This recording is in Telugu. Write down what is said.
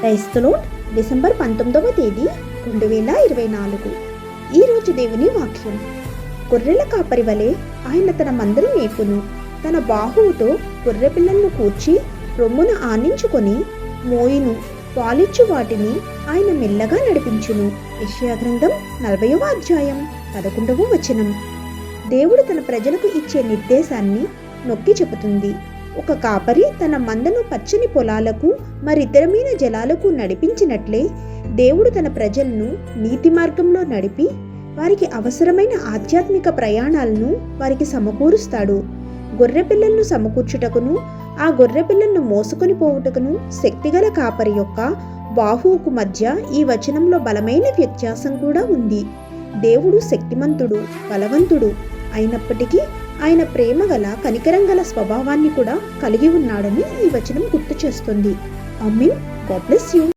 క్రైస్తలోన్ డిసెంబర్ 19వ తేదీ 2024. ఈరోజు దేవుని వాక్యం. గొర్రెల కాపరి వలె ఆయన తన మందను మేపును. తన బాహువుతో గొర్రె పిల్లలను కూర్చి రొమ్మున ఆనించుకొని మోయును. పాలిచ్చు వాటిని ఆయన మెల్లగా నడిపించును. యెషయా గ్రంథం 40వ అధ్యాయం 11వ వచనం. దేవుడు తన ప్రజలకు ఇచ్చే నిర్దేశాన్ని నొక్కి చెబుతుంది. ఒక కాపరి తన మందను పచ్చని పొలాలకు మరితరమైన జలాలకు నడిపించినట్లే దేవుడు తన ప్రజలను నీతి మార్గంలో నడిపి వారికి అవసరమైన ఆధ్యాత్మిక ప్రయాణాలను వారికి సమకూరుస్తాడు. గొర్రె పిల్లలను సమకూర్చుటకును ఆ గొర్రె పిల్లలను మోసుకొని పోవుటకును శక్తిగల కాపరి యొక్క బాహువుకు మధ్య ఈ వచనంలో బలమైన వ్యత్యాసం కూడా ఉంది. దేవుడు శక్తిమంతుడు, బలవంతుడు అయినప్పటికీ ఆయన ప్రేమగల కనికరంగల స్వభావాన్ని కూడా కలిగి ఉన్నాడని ఈ వచనం గుర్తు చేస్తుంది. ఆమేన్. God bless you.